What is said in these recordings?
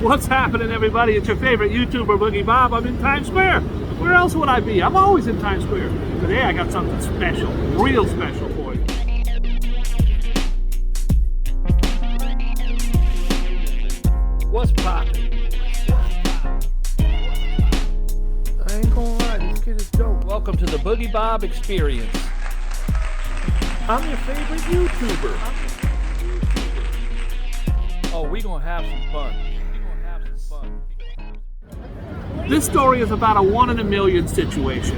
What's happening, everybody? It's your favorite YouTuber, Boogie Bob. I'm in Times Square. Where else would I be? I'm always in Times Square. Today I got something special, real special for you. What's poppin'? I ain't gonna lie, this kid is dope. Welcome to the Boogie Bob Experience. I'm your favorite YouTuber. Oh, we gonna have some fun. This story is about a 1 in a million situation.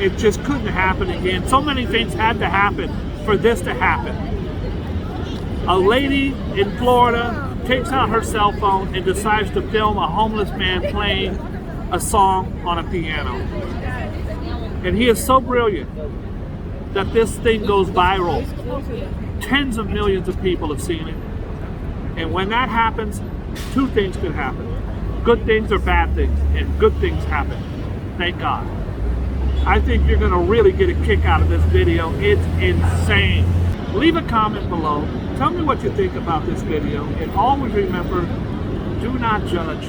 It just couldn't happen again. So many things had to happen for this to happen. A lady in Florida takes out her cell phone and decides to film a homeless man playing a song on a piano. And he is so brilliant that this thing goes viral. Tens of millions of people have seen it. And when that happens, two things could happen. Good things or bad things, and good things happen. Thank God. I think you're gonna really get a kick out of this video. It's insane. Leave a comment below. Tell me what you think about this video, and always remember, do not judge.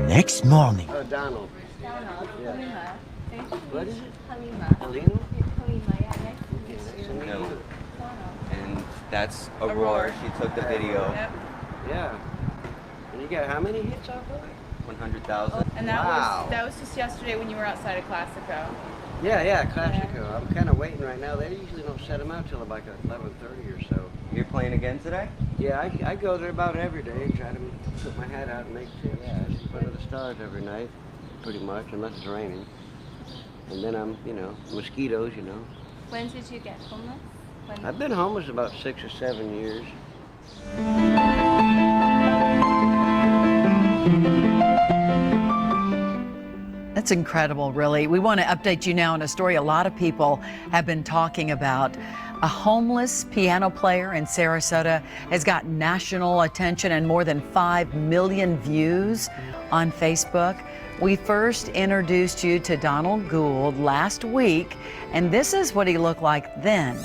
Next morning. Oh, Donald. Donald, Yeah. Halima. What is it? Halima. Halima? Halima, yeah, nice to meet you. No. Donald. And that's Aurora. She took the video. Yep. Yeah. And you got how many hits off of it? 100,000. And that Wow. was just yesterday when you were outside of Classico. Yeah, Classico. I'm kind of waiting right now. They usually don't set them out till about 11:30 or so. You're playing again today? Yeah, I go there about every day and try to put my hat out and make tips. Yeah, I see front of the stars every night, pretty much, unless it's raining. And then I'm, mosquitoes, When did you get homeless? When? I've been homeless about 6 or 7 years. That's incredible, really. We want to update you now on a story a lot of people have been talking about. A homeless piano player in Sarasota has gotten national attention and more than 5 million views on Facebook. We first introduced you to Donald Gould last week, and this is what he looked like then.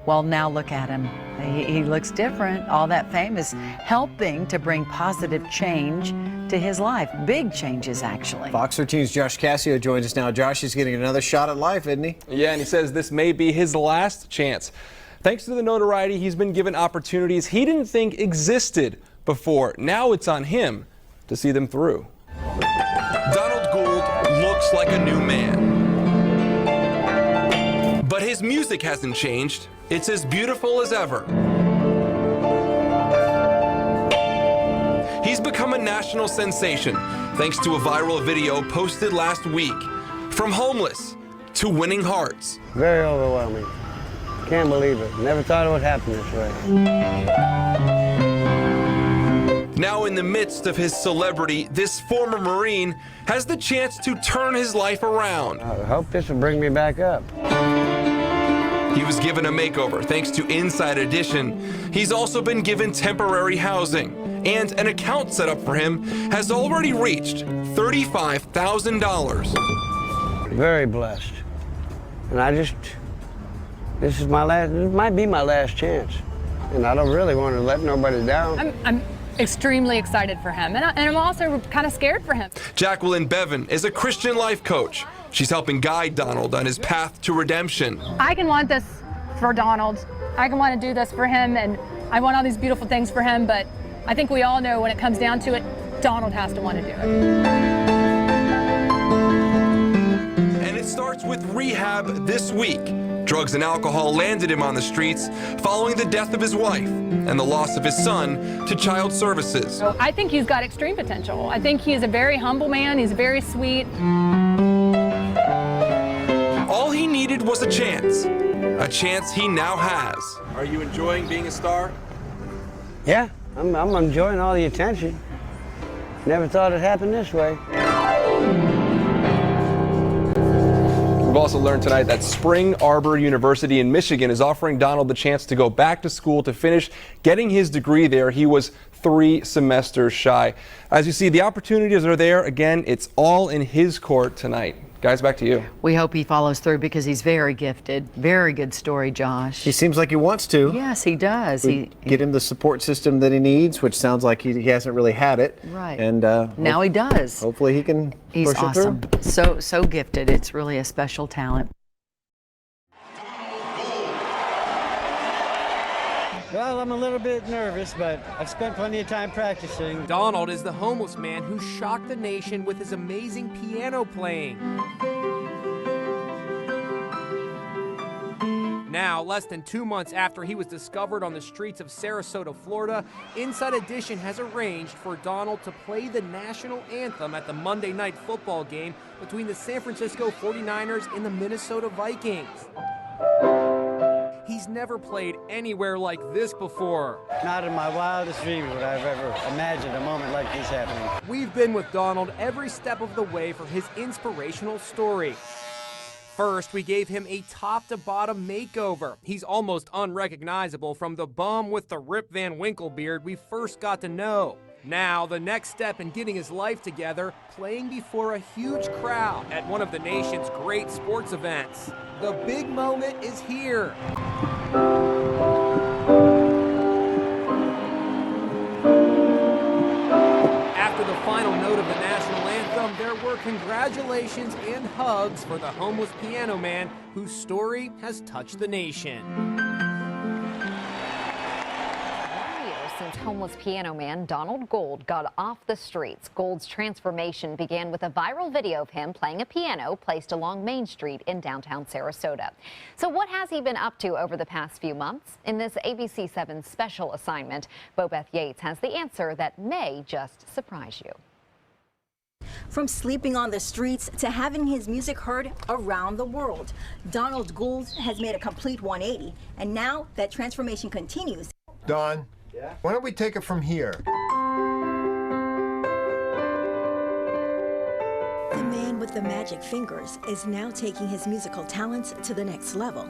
Well, now look at him. He looks different. All that fame is helping to bring positive change to his life. Big changes, actually. Fox 13's Josh Cassio joins us now. Josh is getting another shot at life, isn't he? Yeah, and he says this may be his last chance. Thanks to the notoriety, he's been given opportunities he didn't think existed before. Now it's on him to see them through. Donald Gould looks like a new man. But his music hasn't changed. It's as beautiful as ever. He's become a national sensation thanks to a viral video posted last week. From homeless to winning hearts. Very overwhelming. Can't believe it. Never thought it would happen this way. Now in the midst of his celebrity, this former Marine has the chance to turn his life around. I hope this will bring me back up. He was given a makeover thanks to Inside Edition. He's also been given temporary housing, and an account set up for him has already reached $35,000. Very blessed. And this might be my last chance. And I don't really want to let nobody down. I'm extremely excited for him, and I'm also kind of scared for him. Jacqueline Bevan is a Christian life coach. She's helping guide Donald on his path to redemption. I can want this for Donald. I can want to do this for him, and I want all these beautiful things for him, but I think we all know when it comes down to it, Donald has to want to do it. And it starts with rehab this week. Drugs and alcohol landed him on the streets following the death of his wife and the loss of his son to child services. I think he's got extreme potential. I think he is a very humble man. He's very sweet. All he needed was a chance he now has. Are you enjoying being a star? Yeah, I'm enjoying all the attention. Never thought it happened this way. We've also learned tonight that Spring Arbor University in Michigan is offering Donald the chance to go back to school to finish getting his degree there. He was 3 semesters shy. As you see, the opportunities are there. Again, it's all in his court tonight. Guys, back to you. We hope he follows through because he's very gifted. Very good story, Josh. He seems like he wants to. Yes, he does. Get him the support system that he needs, which sounds like he hasn't really had it. Right. And now he does. Hopefully he can He's push awesome. it through. So gifted. It's really a special talent. Well, I'm a little bit nervous, but I've spent plenty of time practicing. Donald is the homeless man who shocked the nation with his amazing piano playing. Now, less than 2 months after he was discovered on the streets of Sarasota, Florida, Inside Edition has arranged for Donald to play the national anthem at the Monday night football game between the San Francisco 49ers and the Minnesota Vikings. He's never played anywhere like this before. Not in my wildest dreams would I have ever imagined a moment like this happening. We've been with Donald every step of the way for his inspirational story. First, we gave him a top-to-bottom makeover. He's almost unrecognizable from the bum with the Rip Van Winkle beard we first got to know. Now, the next step in getting his life together, playing before a huge crowd at one of the nation's great sports events. The big moment is here. After the final note of the national anthem, there were congratulations and hugs for the homeless piano man whose story has touched the nation. Since homeless piano man Donald Gold got off the streets. Gold's transformation began with a viral video of him playing a piano placed along Main Street in downtown Sarasota. So what has he been up to over the past few months? In this ABC 7 special assignment, Bobeth Yates has the answer that may just surprise you. From sleeping on the streets to having his music heard around the world, Donald Gold has made a complete 180, and now that transformation continues. Don, why don't we take it from here? The man with the magic fingers is now taking his musical talents to the next level.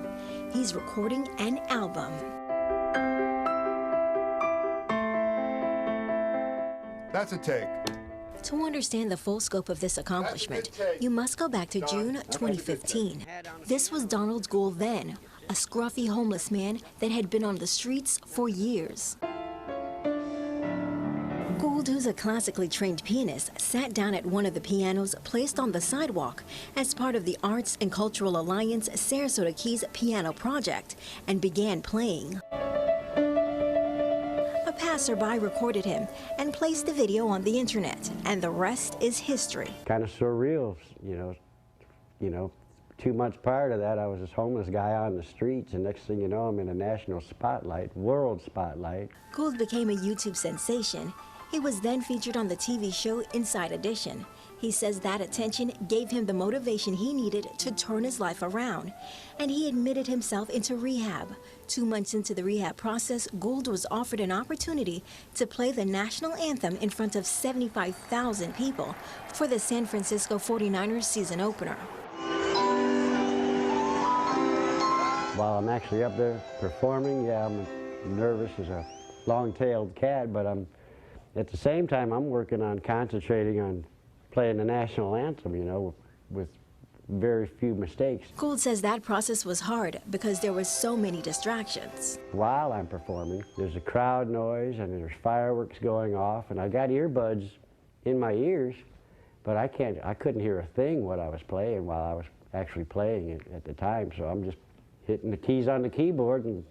He's recording an album. That's a take. To understand the full scope of this accomplishment, you must go back to June 2015. This was Donald Gould then, a scruffy homeless man that had been on the streets for years. Gould, who's a classically trained pianist, sat down at one of the pianos placed on the sidewalk as part of the Arts and Cultural Alliance Sarasota Keys piano project and began playing. A passerby recorded him and placed the video on the internet, and the rest is history. Kind of surreal, you know. 2 months prior to that, I was this homeless guy on the streets, and next thing you know, I'm in a national spotlight, world spotlight. Gould became a YouTube sensation. He was then featured on the TV show Inside Edition. He says that attention gave him the motivation he needed to turn his life around, and he admitted himself into rehab. 2 months into the rehab process, Gould was offered an opportunity to play the national anthem in front of 75,000 people for the San Francisco 49ers season opener. While I'm actually up there performing, yeah, I'm nervous as a long-tailed cat, but at the same time, I'm working on concentrating on playing the national anthem, with very few mistakes. Gould says that process was hard because there were so many distractions. While I'm performing, there's a crowd noise and there's fireworks going off, and I got earbuds in my ears, but I couldn't hear a thing what I was playing while I was actually playing it at the time, so I'm just hitting the keys on the keyboard and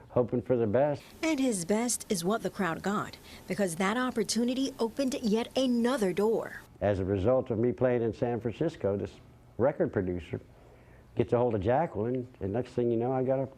hoping for the best. And his best is what the crowd got, because that opportunity opened yet another door. As a result of me playing in San Francisco, this record producer gets a hold of Jacqueline, and next thing you know, I got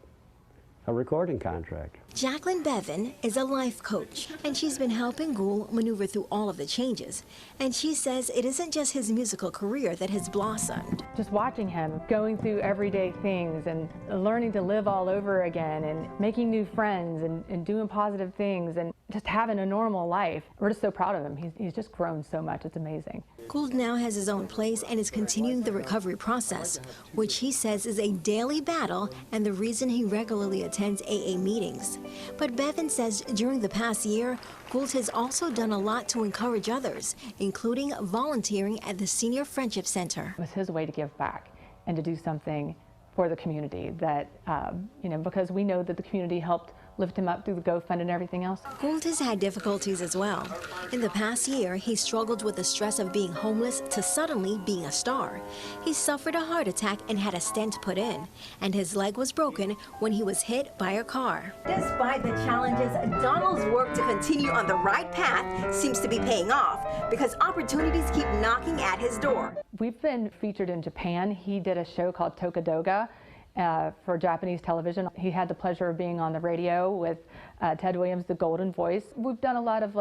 a recording contract. Jacqueline Bevan is a life coach, and she's been helping Gould maneuver through all of the changes. And she says it isn't just his musical career that has blossomed. Just watching him going through everyday things and learning to live all over again and making new friends and doing positive things and just having a normal life. We're just so proud of him. He's just grown so much. It's amazing. Gould now has his own place and is continuing the recovery process, which he says is a daily battle and the reason he regularly attends AA meetings. But Bevan says during the past year, Gould has also done a lot to encourage others, including volunteering at the Senior Friendship Center. It was his way to give back and to do something for the community that, because we know that the community helped lift him up through the GoFund and everything else. Gould has had difficulties as well. In the past year, he struggled with the stress of being homeless to suddenly being a star. He suffered a heart attack and had a stent put in, and his leg was broken when he was hit by a car. Despite the challenges, Donald's work to continue on the right path seems to be paying off because opportunities keep knocking at his door. We've been featured in Japan. He did a show called Tokadoga for Japanese television. He had the pleasure of being on the radio with Ted Williams, the Golden Voice. We've done a lot of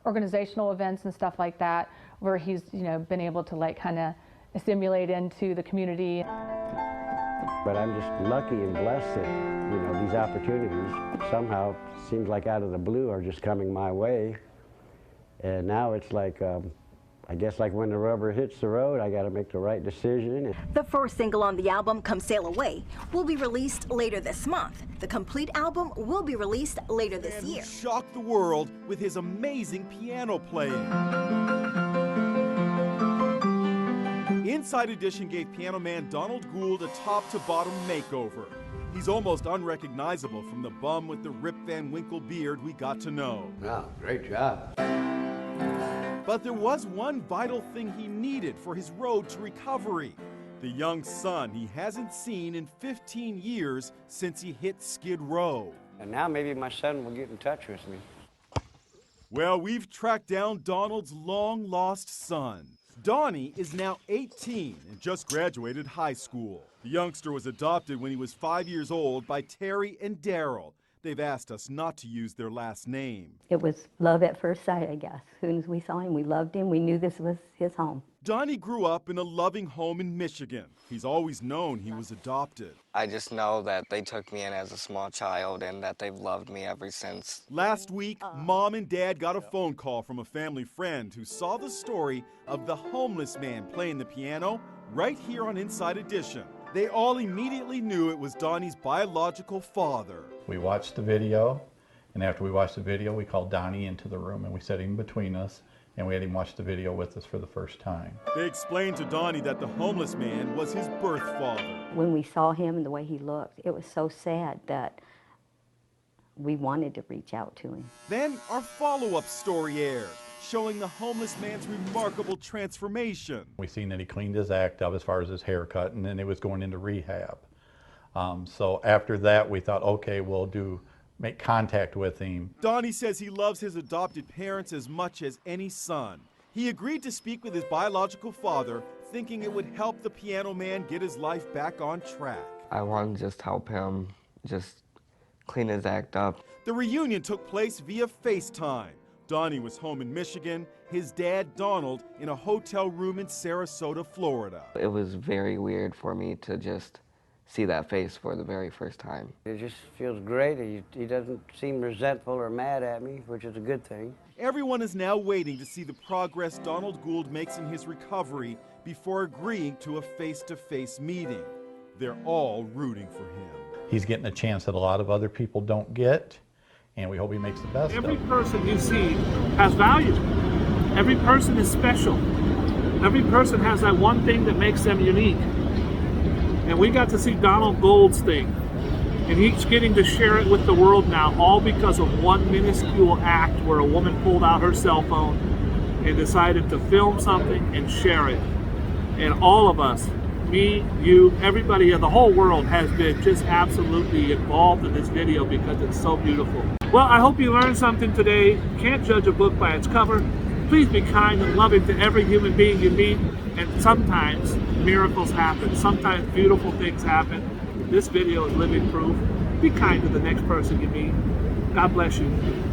organizational events and stuff like that where he's been able to kind of assimilate into the community. But I'm just lucky and blessed that these opportunities somehow seems like out of the blue are just coming my way. And now it's like I guess like when the rubber hits the road, I got to make the right decision. The first single on the album, Come Sail Away, will be released later this month. The complete album will be released later this year. Shocked the world with his amazing piano playing. Inside Edition gave piano man Donald Gould a top-to-bottom makeover. He's almost unrecognizable from the bum with the Rip Van Winkle beard we got to know. Wow, great job. But there was one vital thing he needed for his road to recovery. The young son he hasn't seen in 15 years since he hit Skid Row. And now maybe my son will get in touch with me. Well, we've tracked down Donald's long-lost son. Donnie is now 18 and just graduated high school. The youngster was adopted when he was 5 years old by Terry and Daryl. They've asked us not to use their last name. It was love at first sight, I guess. As soon as we saw him, we loved him. We knew this was his home. Donnie grew up in a loving home in Michigan. He's always known he was adopted. I just know that they took me in as a small child and that they've loved me ever since. Last week, Mom and Dad got a phone call from a family friend who saw the story of the homeless man playing the piano right here on Inside Edition. They all immediately knew it was Donnie's biological father. We watched the video, and after we watched the video, we called Donnie into the room and we set him between us, and we had him watch the video with us for the first time. They explained to Donnie that the homeless man was his birth father. When we saw him and the way he looked, it was so sad that we wanted to reach out to him. Then our follow-up story aired, showing the homeless man's remarkable transformation. We seen that he cleaned his act up as far as his haircut, and then he was going into rehab. So after that, we thought, okay, we'll make contact with him. Donnie says he loves his adopted parents as much as any son. He agreed to speak with his biological father, thinking it would help the piano man get his life back on track. I want to just help him just clean his act up. The reunion took place via FaceTime. Donnie was home in Michigan, his dad, Donald, in a hotel room in Sarasota, Florida. It was very weird for me to just see that face for the very first time. It just feels great. He doesn't seem resentful or mad at me, which is a good thing. Everyone is now waiting to see the progress Donald Gould makes in his recovery before agreeing to a face-to-face meeting. They're all rooting for him. He's getting a chance that a lot of other people don't get, and we hope he makes the best of it. Every person you see has value. Every person is special. Every person has that one thing that makes them unique. And we got to see Donald Gould's thing. And he's getting to share it with the world now, all because of one minuscule act where a woman pulled out her cell phone and decided to film something and share it. And all of us, me, you, everybody, the whole world has been just absolutely involved in this video because it's so beautiful. Well, I hope you learned something today. Can't judge a book by its cover. Please be kind and loving to every human being you meet. And sometimes miracles happen. Sometimes beautiful things happen. This video is living proof. Be kind to the next person you meet. God bless you.